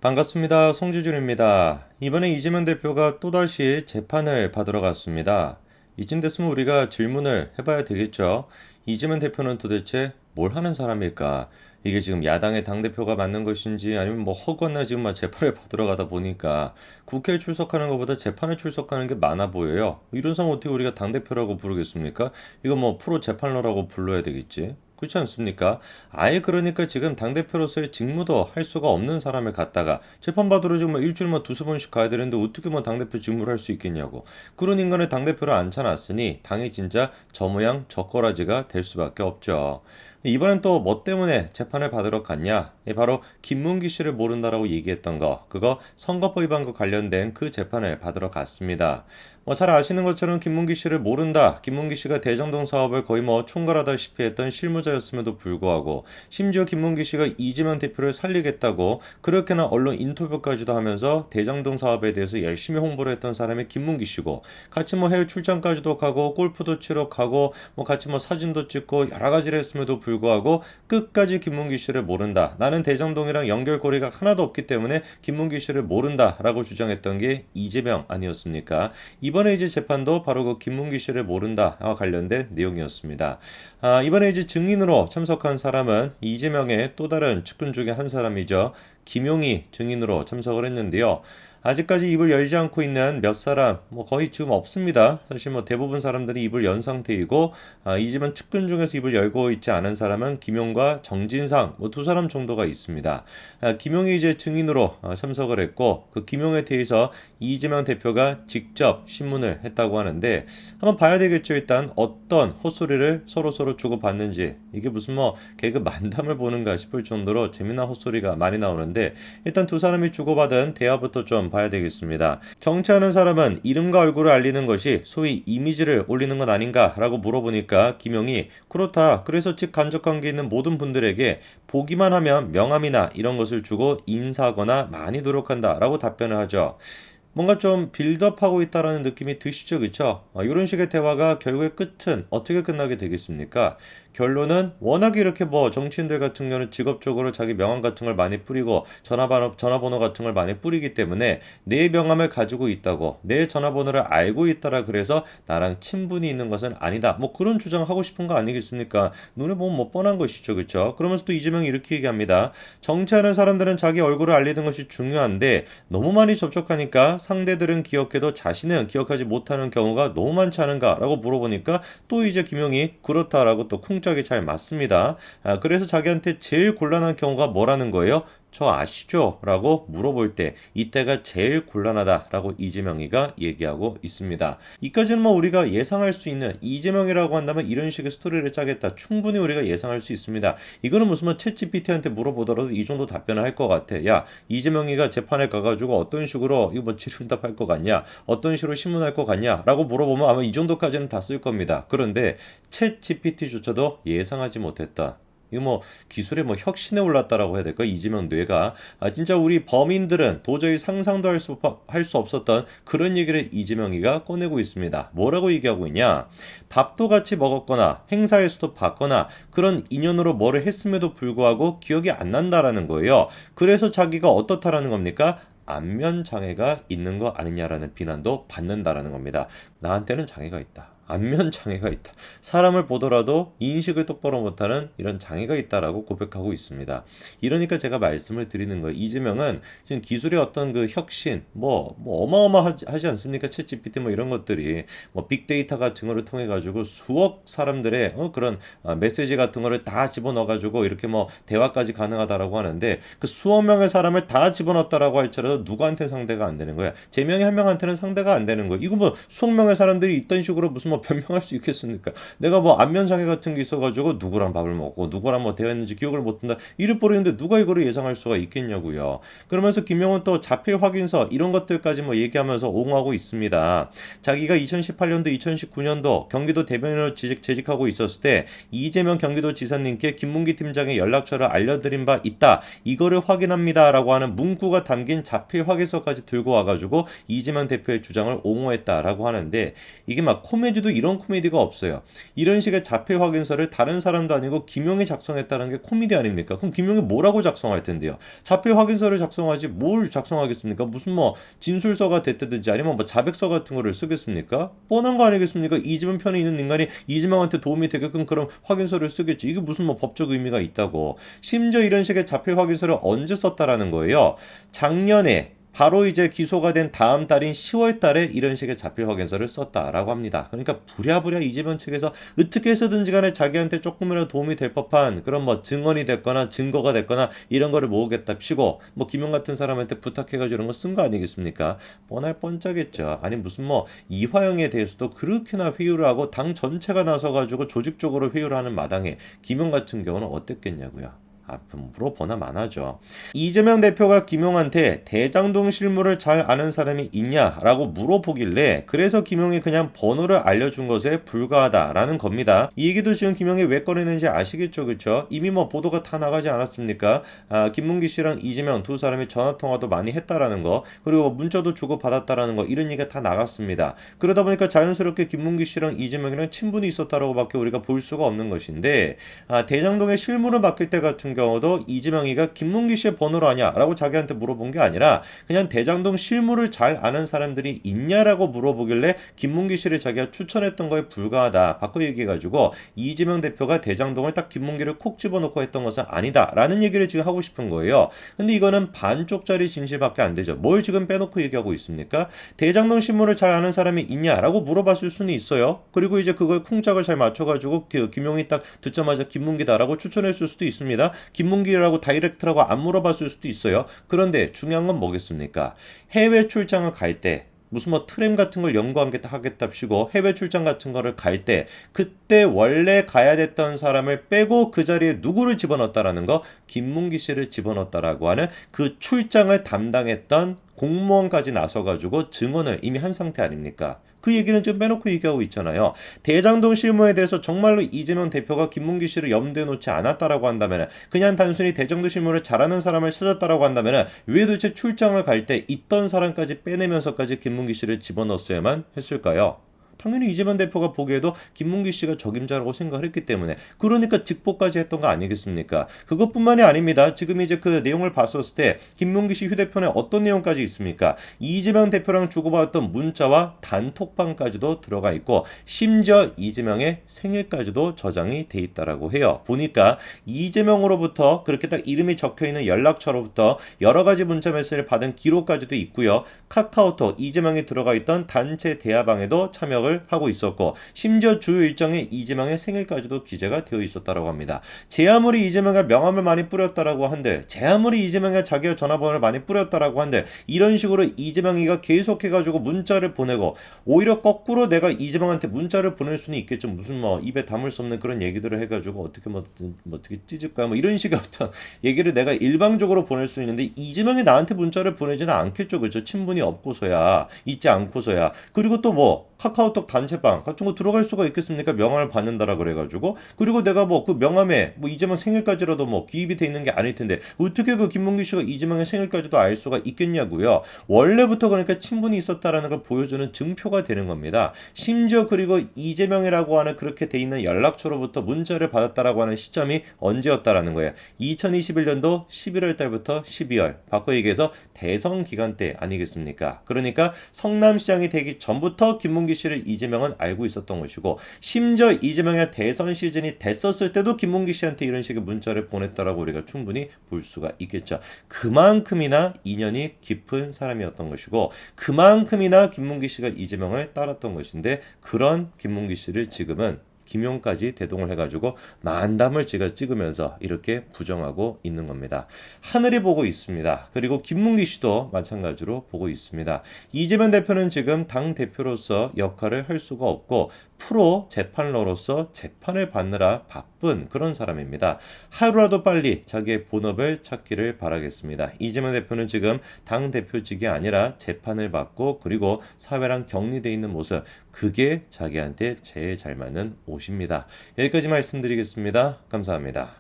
반갑습니다. 송지준입니다. 이번에 이재명 대표가 또다시 재판을 받으러 갔습니다. 이쯤 됐으면 우리가 질문을 해봐야 되겠죠. 이재명 대표는 도대체 뭘 하는 사람일까? 이게 지금 야당의 당대표가 맞는 것인지 아니면 뭐 허구나 지금 막 재판을 받으러 가다 보니까 국회에 출석하는 것보다 재판에 출석하는 게 많아 보여요. 이런 상황 어떻게 우리가 당대표라고 부르겠습니까? 이거 뭐 프로 재판러라고 불러야 되겠지. 그렇지 않습니까? 아예 그러니까 지금 당대표로서의 직무도 할 수가 없는 사람을 갖다가 재판받으러 지금 뭐 일주일만 두세 번씩 가야 되는데 어떻게 뭐 당대표 직무를 할 수 있겠냐고. 그런 인간을 당대표로 앉혀놨으니 당이 진짜 저 모양 저 꼬라지가 될 수밖에 없죠. 이번엔 또 뭐 때문에 재판을 받으러 갔냐? 바로 김문기 씨를 모른다라고 얘기했던 거, 그거 선거법 위반과 관련된 그 재판을 받으러 갔습니다. 뭐 잘 아시는 것처럼 김문기 씨를 모른다. 김문기 씨가 대장동 사업을 거의 뭐 총괄하다시피 했던 실무자였음에도 불구하고 심지어 김문기 씨가 이재명 대표를 살리겠다고 그렇게나 언론 인터뷰까지도 하면서 대장동 사업에 대해서 열심히 홍보를 했던 사람이 김문기 씨고 같이 뭐 해외 출장까지도 가고 골프도 치러 가고 뭐 같이 뭐 사진도 찍고 여러 가지를 했음에도 불구하고 끝까지 김문기 씨를 모른다. 나는 대장동이랑 연결고리가 하나도 없기 때문에 김문기 씨를 모른다라고 주장했던 게 이재명 아니었습니까? 이번에 이제 재판도 바로 그 김문기 씨를 모른다와 관련된 내용이었습니다. 이번에 이제 증인으로 참석한 사람은 이재명의 또 다른 측근 중에 한 사람이죠. 김용희 증인으로 참석을 했는데요. 아직까지 입을 열지 않고 있는 몇 사람, 뭐 거의 지금 없습니다. 사실 뭐 대부분 사람들이 입을 연 상태이고, 이지만 측근 중에서 입을 열고 있지 않은 사람은 김용과 정진상, 뭐 두 사람 정도가 있습니다. 김용이 이제 증인으로 참석을 했고, 그 김용에 대해서 이재명 대표가 직접 신문을 했다고 하는데, 한번 봐야 되겠죠. 일단 어떤 헛소리를 서로 주고받는지, 이게 무슨 뭐 개그 만담을 보는가 싶을 정도로 재미난 헛소리가 많이 나오는데, 일단 두 사람이 주고받은 대화부터 좀 봐야 되겠습니다. 정치하는 사람은 이름과 얼굴을 알리는 것이 소위 이미지를 올리는 것 아닌가 라고 물어보니까 김용이 그렇다. 그래서 즉 간접관계 있는 모든 분들에게 보기만 하면 명함이나 이런 것을 주고 인사하거나 많이 노력한다 라고 답변을 하죠. 뭔가 좀 빌드업하고 있다라는 느낌이 드시죠, 그쵸? 이런 식의 대화가 결국의 끝은 어떻게 끝나게 되겠습니까? 결론은 워낙에 이렇게 뭐 정치인들 같은 경우는 직업적으로 자기 명함 같은 걸 많이 뿌리고 전화번호 같은 걸 많이 뿌리기 때문에 내 명함을 가지고 있다고 내 전화번호를 알고 있다라 그래서 나랑 친분이 있는 것은 아니다. 뭐 그런 주장하고 싶은 거 아니겠습니까? 눈에 보면 뭐 뻔한 것이죠, 그쵸? 그러면서 또 이재명이 이렇게 얘기합니다. 정치하는 사람들은 자기 얼굴을 알리는 것이 중요한데 너무 많이 접촉하니까 상대들은 기억해도 자신은 기억하지 못하는 경우가 너무 많지 않은가라고 물어보니까 또 이제 김용이 그렇다라고 또 쿵짝이 잘 맞습니다. 그래서 자기한테 제일 곤란한 경우가 뭐라는 거예요? 저 아시죠? 라고 물어볼 때 이때가 제일 곤란하다라고 이재명이가 얘기하고 있습니다. 이까지는 뭐 우리가 예상할 수 있는 이재명이라고 한다면 이런 식의 스토리를 짜겠다. 충분히 우리가 예상할 수 있습니다. 이거는 무슨 뭐 챗GPT한테 물어보더라도 이 정도 답변을 할 것 같아. 야, 이재명이가 재판에 가가지고 어떤 식으로 이거 뭐 질의응답할 것 같냐? 어떤 식으로 신문할 것 같냐? 라고 물어보면 아마 이 정도까지는 다 쓸 겁니다. 그런데 챗GPT조차도 예상하지 못했다. 이거 뭐 기술의 뭐 혁신에 올랐다라고 해야 될까? 이재명 뇌가 진짜 우리 범인들은 도저히 상상도 할 수 없었던 그런 얘기를 이재명이가 꺼내고 있습니다. 뭐라고 얘기하고 있냐? 밥도 같이 먹었거나 행사에서도 봤거나 그런 인연으로 뭐를 했음에도 불구하고 기억이 안 난다라는 거예요. 그래서 자기가 어떻다라는 겁니까? 안면 장애가 있는 거 아니냐라는 비난도 받는다라는 겁니다. 나한테는 장애가 있다. 안면 장애가 있다. 사람을 보더라도 인식을 똑바로 못하는 이런 장애가 있다라고 고백하고 있습니다. 이러니까 제가 말씀을 드리는 거예요. 이재명은 지금 기술의 어떤 그 혁신, 뭐 어마어마하지 않습니까? 챗GPT 뭐 이런 것들이 뭐 빅데이터 같은 거를 통해 가지고 수억 사람들의 그런 메시지 같은 거를 다 집어넣어 가지고 이렇게 뭐 대화까지 가능하다라고 하는데 그 수억 명의 사람을 다 집어넣었다라고 할지라도 누구한테 상대가 안 되는 거야. 제 명의 한 명한테는 상대가 안 되는 거야. 이거 뭐 수억 명의 사람들이 있던 식으로 무슨 뭐 변명할 수 있겠습니까? 내가 뭐 안면장애 같은 게 있어가지고 누구랑 밥을 먹고 누구랑 뭐 대화했는지 기억을 못한다 이를 버리는데 누가 이거를 예상할 수가 있겠냐고요. 그러면서 김용은 또 자필 확인서 이런 것들까지 뭐 얘기하면서 옹호하고 있습니다. 자기가 2018년도 2019년도 경기도 대변인으로 재직하고 있었을 때 이재명 경기도지사님께 김문기 팀장의 연락처를 알려드린 바 있다. 이거를 확인합니다라고 하는 문구가 담긴 자필 확인서까지 들고 와가지고 이재명 대표의 주장을 옹호했다라고 하는데 이게 막 코미디도 그때도 이런 코미디가 없어요. 이런 식의 자폐 확인서를 다른 사람도 아니고 김용이 작성했다는 게 코미디 아닙니까? 그럼 김용이 뭐라고 작성할 텐데요? 자폐 확인서를 작성하지 뭘 작성하겠습니까? 무슨 뭐 진술서가 됐다든지 아니면 뭐 자백서 같은 거를 쓰겠습니까? 뻔한 거 아니겠습니까? 이재명 편에 있는 인간이 이재명한테 도움이 되게끔 그런 확인서를 쓰겠지. 이게 무슨 뭐 법적 의미가 있다고. 심지어 이런 식의 자폐 확인서를 언제 썼다라는 거예요? 작년에 바로 이제 기소가 된 다음 달인 10월 달에 이런 식의 자필 확인서를 썼다라고 합니다. 그러니까 부랴부랴 이재명 측에서 어떻게 해서든지 간에 자기한테 조금이라도 도움이 될 법한 그런 뭐 증언이 됐거나 증거가 됐거나 이런 거를 모으겠다 치고 뭐 김용 같은 사람한테 부탁해가지고 이런 거 쓴 거 아니겠습니까? 뻔할 뻔짜겠죠. 아니 무슨 뭐 이화영에 대해서도 그렇게나 회유를 하고 당 전체가 나서가지고 조직적으로 회유를 하는 마당에 김용 같은 경우는 어땠겠냐고요. 물어보나 마나죠. 이재명 대표가 김용한테 대장동 실무를 잘 아는 사람이 있냐라고 물어보길래 그래서 김용이 그냥 번호를 알려준 것에 불과하다라는 겁니다. 이 얘기도 지금 김용이 왜 꺼내는지 아시겠죠, 그렇죠? 이미 뭐 보도가 다 나가지 않았습니까? 김문기 씨랑 이재명 두 사람이 전화 통화도 많이 했다라는 거, 그리고 문자도 주고 받았다라는 거 이런 얘기가 다 나갔습니다. 그러다 보니까 자연스럽게 김문기 씨랑 이재명이랑 친분이 있었다라고밖에 우리가 볼 수가 없는 것인데 대장동의 실무를 맡길 때 같은 경우도 이재명이가 김문기 씨의 번호로 아냐라고 자기한테 물어본 게 아니라 그냥 대장동 실무를 잘 아는 사람들이 있냐라고 물어보길래 김문기 씨를 자기가 추천했던 거에 불과하다 바꿔 얘기해가지고 이재명 대표가 대장동을 딱 김문기를 콕 집어넣고 했던 것은 아니다라는 얘기를 지금 하고 싶은 거예요. 근데 이거는 반쪽짜리 진실밖에 안 되죠. 뭘 지금 빼놓고 얘기하고 있습니까? 대장동 실무를 잘 아는 사람이 있냐라고 물어봤을 수는 있어요. 그리고 이제 그거에 쿵짝을 잘 맞춰가지고 김용이 딱 듣자마자 김문기다라고 추천했을 수도 있습니다. 김문기라고 다이렉트라고 안 물어봤을 수도 있어요. 그런데 중요한 건 뭐겠습니까? 해외 출장을 갈 때 무슨 뭐 트램 같은 걸 연구하겠답시고 해외 출장 같은 거를 갈 때 그때 원래 가야 됐던 사람을 빼고 그 자리에 누구를 집어넣었다라는 거, 김문기 씨를 집어넣었다라고 하는 그 출장을 담당했던 공무원까지 나서가지고 증언을 이미 한 상태 아닙니까? 그 얘기는 지금 빼놓고 얘기하고 있잖아요. 대장동 실무에 대해서 정말로 이재명 대표가 김문기 씨를 염두에 놓지 않았다라고 한다면, 그냥 단순히 대장동 실무를 잘하는 사람을 찾았다라고 한다면 왜 도대체 출장을 갈 때 있던 사람까지 빼내면서까지 김문기 씨를 집어넣었어야만 했을까요? 당연히 이재명 대표가 보기에도 김문기 씨가 적임자라고 생각을 했기 때문에, 그러니까 직보까지 했던 거 아니겠습니까? 그것뿐만이 아닙니다. 지금 이제 그 내용을 봤었을 때 김문기 씨 휴대폰에 어떤 내용까지 있습니까? 이재명 대표랑 주고받았던 문자와 단톡방까지도 들어가 있고 심지어 이재명의 생일까지도 저장이 돼 있다라고 해요. 보니까 이재명으로부터 그렇게 딱 이름이 적혀있는 연락처로부터 여러 가지 문자 메시지를 받은 기록까지도 있고요. 카카오톡 이재명이 들어가 있던 단체 대화방에도 참여를 하고 있었고 심지어 주요 일정에 이재명의 생일까지도 기재가 되어 있었다고 합니다. 제 아무리 이재명이 명함을 많이 뿌렸다라고 한들, 제 아무리 이재명이 자기의 전화번호를 많이 뿌렸다라고 한들, 이런 식으로 이재명이가 계속해가지고 문자를 보내고 오히려 거꾸로 내가 이재명한테 문자를 보낼 수는 있겠죠. 무슨 뭐 입에 담을 수 없는 그런 얘기들을 해가지고 어떻게 찢을 거야 뭐 이런 식의 어떤 얘기를 내가 일방적으로 보낼 수 있는데 이재명이 나한테 문자를 보내지는 않겠죠. 그렇죠? 친분이 없고서야, 있지 않고서야. 그리고 또 뭐 카카오톡 단체방 같은 거 들어갈 수가 있겠습니까? 명함을 받는다라 그래가지고. 그리고 내가 뭐 그 명함에 뭐 이재명 생일까지라도 뭐 기입이 돼 있는 게 아닐 텐데 어떻게 그 김문기 씨가 이재명의 생일까지도 알 수가 있겠냐고요. 원래부터 그러니까 친분이 있었다라는 걸 보여주는 증표가 되는 겁니다. 심지어 그리고 이재명이라고 하는 그렇게 돼 있는 연락처로부터 문자를 받았다라고 하는 시점이 언제였다라는 거예요. 2021년도 11월 달부터 12월. 바꿔 얘기해서 대선 기간 때 아니겠습니까? 그러니까 성남시장이 되기 전부터 김문기 씨를 이재명은 알고 있었던 것이고, 심지어 이재명의 대선 시즌이 됐었을 때도 김문기 씨한테 이런 식의 문자를 보냈다라고 우리가 충분히 볼 수가 있겠죠. 그만큼이나 인연이 깊은 사람이었던 것이고, 그만큼이나 김문기 씨가 이재명을 따랐던 것인데, 그런 김문기 씨를 지금은 김용까지 대동을 해가지고 만담을 제가 찍으면서 이렇게 부정하고 있는 겁니다. 하늘이 보고 있습니다. 그리고 김문기 씨도 마찬가지로 보고 있습니다. 이재명 대표는 지금 당 대표로서 역할을 할 수가 없고 프로 재판러로서 재판을 받느라 바쁜 그런 사람입니다. 하루라도 빨리 자기의 본업을 찾기를 바라겠습니다. 이재명 대표는 지금 당 대표직이 아니라 재판을 받고 그리고 사회랑 격리되어 있는 모습, 그게 자기한테 제일 잘 맞는 옷입니다. 여기까지 말씀드리겠습니다. 감사합니다.